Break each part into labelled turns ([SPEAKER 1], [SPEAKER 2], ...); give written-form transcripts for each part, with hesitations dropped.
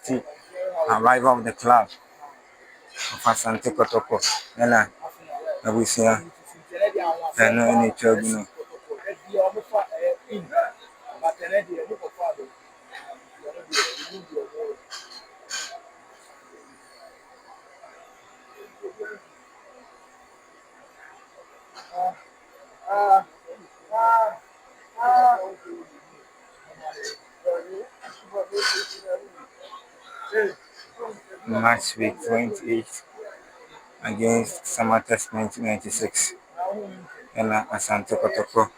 [SPEAKER 1] The arrival of the club of Asante Kotoko. And we see any trouble. Match week 28 against Samatas 1996. And Asante Kotoko.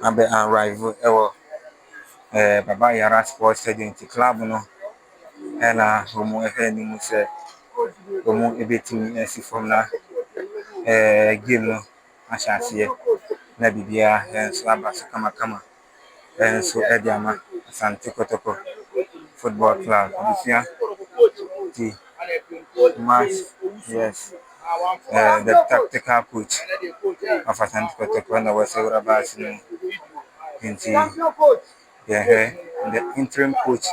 [SPEAKER 1] Abe arrival Baba Yara Sports Stadium club no. And Homo Efeni say Homo Ebetimi and from na game no ahyase na bibia enso abaso kama enso ediama Asante Kotoko Football Club the match, yes, the tactical coach of Asante Kotoko and was Urabas the interim coach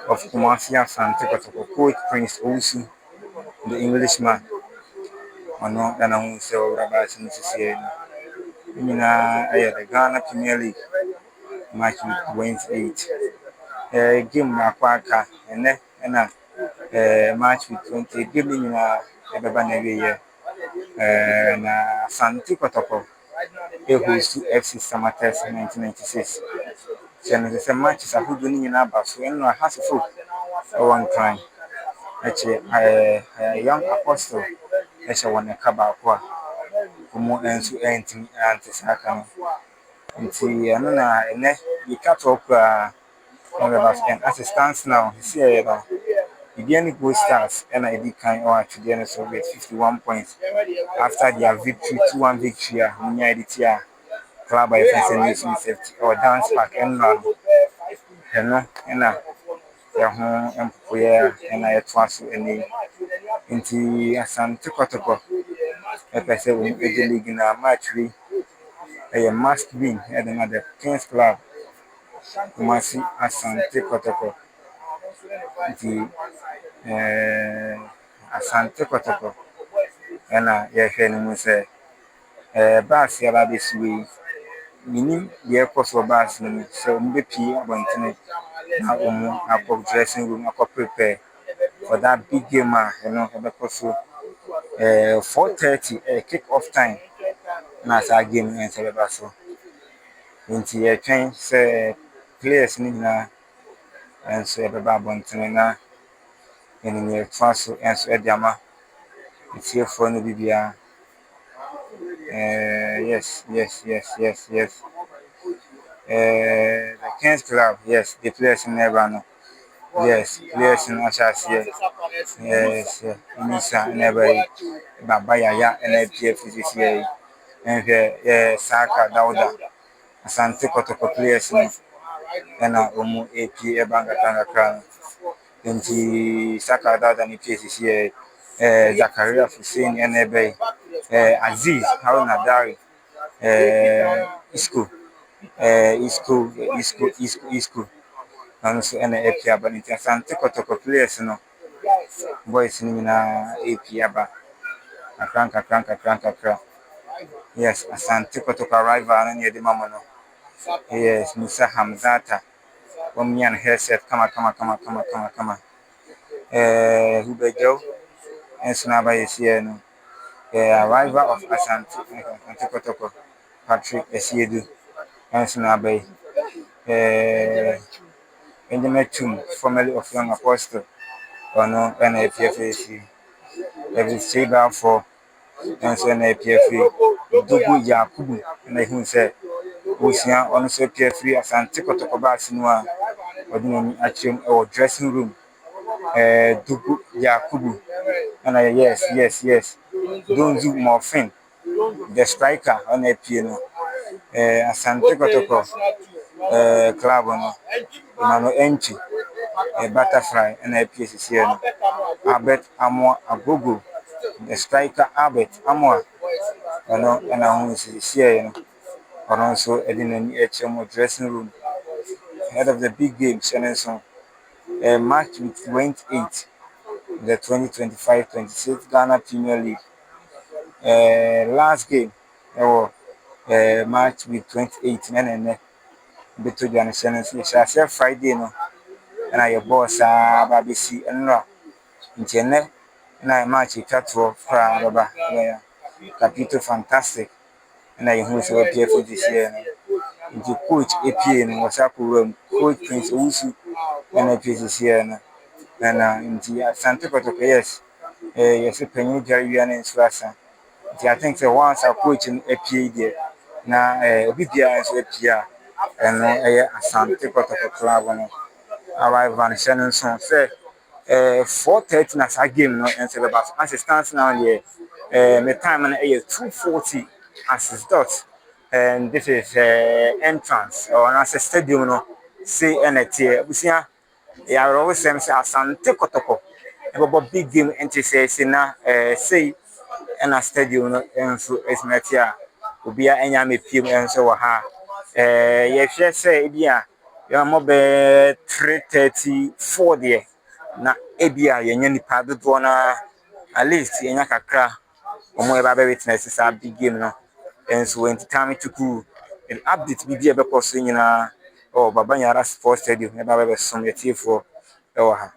[SPEAKER 1] of Kumasi Asante Kotoko, Coach Prince Osu, the Englishman. Ono na hu se Urabas in CCA. The Ghana Premier League match with 28. Game Makwaka and match with 20 game in Ebeba na Asante Kotoko. Host to FC Samatex 1996. There's a match I who doing in Abaso and I has a foot one time. Actually, a young apostle, as I want a cabaqua, who more ends to anything anti Sakano. And see, and then you cut off as it stands now, you see, the Guinea Gold Stars and I did kind of actually and so with 51 points after their victory, 2-1 victory, near the club by fence and safety or dance park and run. And home and prayer and I trust any into Asante Kotoko. If I say we the league in a match, a must win at another Kings Club. Kumasi Asante Kotoko. The Asante Kotoko. And I say, Bass Yala this way. Meaning, the airport of Bass, so MVP abantene na akọ dressing room akọ prepare for that big game so 4:30 kick off time na sa game and so nti twen say players ni na and so beba abantene na eni so and so ediama it's for no bibia yes. The Kings Club, yes, the players in Nebano. Yes, players in Ashas, yes, Nisa, never Babaya, and APF this year, and Saka Dauda, Asante Kotoko players, and Umu AP, Bangatanga Crown, and the Saka Dauda and APF this year, Zakaria Hussein, and Aziz, Haruna Dari, Isco. And so and AP but it Asante Kotoko players no boys ni na AP aba akranka yes Asante Kotoko arrival na near the mama no yes Musa Hamzata Omian headset kama Hubejo and Sunaba is here no arrival of Asante Kotoko Patrick Esiedu and Sunaba Benjamin Tum, formerly of Young Apostle, or no NAPFAC, every Saber for and so NAPFA, Dugu Yakubu, and I who said, Ocean on so PF3 as Anticotocoba Sinua, or doing action or dressing room, Dugu Yakubu, and I yes, don't do more fin, the striker on a piano, Asante Kotoko, club on Mano Enchi. A butterfly and a piece here. Albert Amor Agogo, the striker Albert Amor, and I want to see here, and also in the HMO dressing room, head of the big game, Shenanson, March with 28, the 2025-26 Ghana Premier League. Last game, March with 28, and beto Ghana Channels. I said Friday, no, and I boss, BBC, and no, in Chennai, and I match a cat for Baba, Capito fantastic, and I who so appear for this year. Into coach APA and was up room, coach Prince Usu, and I this year. And into Santa Cotoca, yes, yes, a penny Jerry and Swassa. I think the once I coach in APA there. Na Obibia nso apia ɛno ɛyɛ Asante Kotoko club no arrive and Shannon son say 4:30 na saa game no nso bɛba so assistance now here my time no ɛyɛ 2:40 as is dot, and this is entrance or an stadium no say ɛna busia ya ro sem say Asante Kotoko ɛbɛbɔ big game nti say na say ɛna stadium no nso esmetia obia enya mepiem enso wɔ ha yɛhwɛ sɛ ebia ya mobe 3:34 there na ebia yenya nipa dodo na at least yenya kakra omo eba be witness sa big game no enso time tuku update bi e be koso nyina Baba Yara Sports Stadium eba be som yetiefo e wɔ ha.